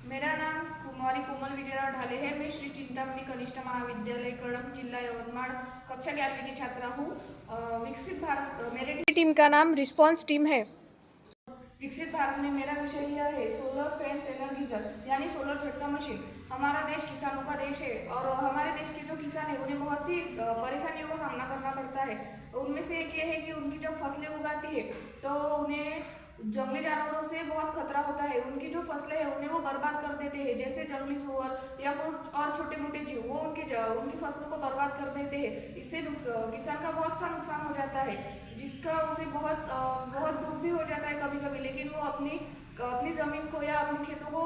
मेरा नाम कुमारी कोमल विजयराव ढाले है। मैं श्री चिंतामणि कनिष्ठ महाविद्यालय कड़म, जिला यवतमाड़, कक्षा 11वीं की छात्रा हूँ। विकसित भारत मेरे टीम का नाम रिस्पॉन्स टीम है। विकसित भारत में मेरा विषय यह है सोलर फैंस एनर्गीजर यानी सोलर झटका मशीन। हमारा देश किसानों का देश है और हमारे देश के जो किसान हैं उन्हें बहुत सी परेशानियों का सामना करना पड़ता है। उनमें से एक ये है कि उनकी जब फसलें उगाती है तो उन्हें जंगली जानवरों से बहुत खतरा होता है। उनकी जो फसलें हैं उन्हें वो बर्बाद कर देते हैं, जैसे जंगली सुअर या कुछ और छोटे मोटे जीव वो उनकी फसलों को बर्बाद कर देते हैं। इससे किसान का बहुत सा नुकसान हो जाता है, जिसका उसे बहुत दुख भी हो जाता है कभी कभी। लेकिन वो अपनी ज़मीन को या अपने खेतों को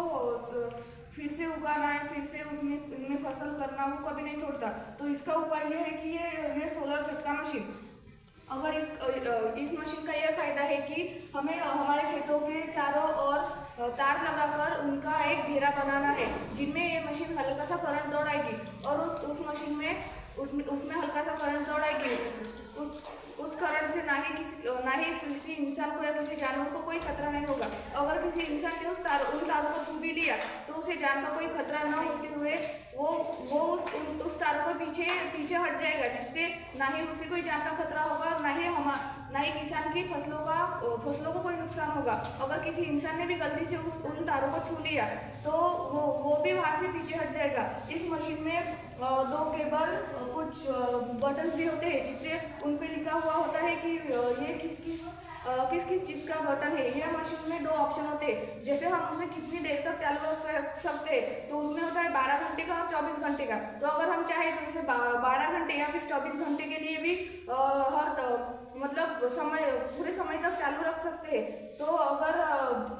फिर से उगाना है, फिर से उनमें फसल करना वो कभी नहीं छोड़ता। तो इसका उपाय ये है कि ये सोलर झटका मशीन। अगर इस मशीन का यह फायदा है कि हमें हमारे खेतों के चारों ओर तार लगाकर उनका एक घेरा बनाना है, जिनमें ये मशीन हल्का सा करंट दौड़ाएगी और उसमें हल्का सा करंट दौड़ाएगी। उस करंट से ना ही किसी इंसान को या किसी जानवर को कोई खतरा नहीं होगा। अगर किसी इंसान ने उन तारों को छू भी लिया तो उसे जान का कोई खतरा न होते हुए वो उस तारों को पीछे हट जाएगा, जिससे ना ही उसे कोई जान का खतरा होगा, ना ही किसान की फसलों को कोई नुकसान होगा। अगर किसी इंसान ने भी गलती से उन तारों को छू लिया तो वो भी वहाँ से पीछे हट जाएगा। इस मशीन में 2 केबल, कुछ बटन्स भी होते हैं, जिससे उन पे लिखा हुआ होता है कि ये किस चीज़ का बटन है। यह मशीन में 2 ऑप्शन होते हैं, जैसे हम उसे कितनी देर तक चालू रख सकते हैं। तो उसमें होता है 12 घंटे का और 24 घंटे का। तो अगर हम चाहें तो इसे 12 घंटे या फिर 24 घंटे के लिए भी मतलब पूरे समय तक चालू रख सकते हैं। तो अगर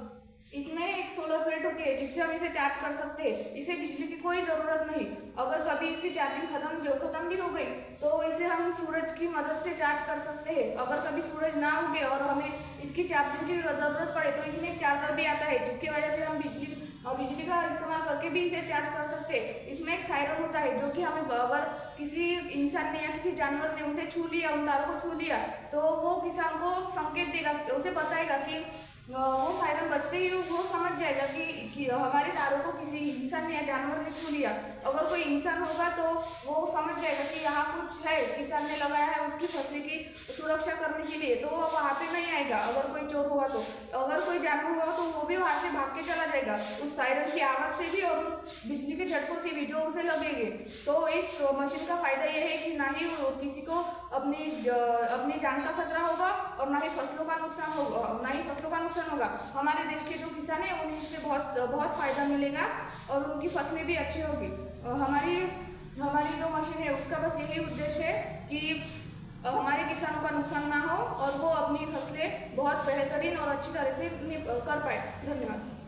इसमें एक सोलर प्लेट होती है जिससे हम इसे चार्ज कर सकते हैं। इसे बिजली की कोई ज़रूरत नहीं। अगर कभी इसकी चार्जिंग खत्म भी हो गई तो इसे हम सूरज की मदद से चार्ज कर सकते हैं। अगर कभी सूरज ना उगे और हमें इसकी चार्जिंग की ज़रूरत पड़े तो इसमें एक चार्जर भी आता है, जिसकी वजह से हम बिजली का इस्तेमाल करके भी इसे चार्ज कर सकते हैं। इसमें एक सायरन होता है जो कि हमें अगर किसी इंसान ने या किसी जानवर ने उसे छू लिया, उन तारों को छू लिया, तो वो किसान को संकेत देगा, उसे बताएगा कि वो सायरन बजते ही वो समझ जाएगा कि हमारे तारों को किसी इंसान ने या जानवर ने छू लिया। अगर कोई इंसान होगा तो वो समझ जाएगा कि यहाँ कुछ है, किसान ने लगाया है उसकी फसल की सुरक्षा करने के लिए, तो वो वहाँ पे नहीं आएगा। अगर कोई चोर हुआ तो, अगर कोई जानवर हुआ तो वो भी वहाँ से भाग के चला जाएगा, उस सायरन की आवाज़ से भी और उस बिजली के झटकों से भी जो उसे लगेंगे। तो इस मशीन का फायदा यह है कि ना ही किसी को अपनी जान का खतरा होगा और ना ही फसलों का नुकसान होगा। हमारे देश के जो किसान हैं उन्हें इससे बहुत फायदा मिलेगा और उनकी फसलें भी अच्छी होगी। हमारी जो मशीन है उसका बस यही उद्देश्य है कि हमारे किसानों का नुकसान ना हो और वो अपनी फसलें बहुत बेहतरीन और अच्छी तरह से कर पाए। धन्यवाद।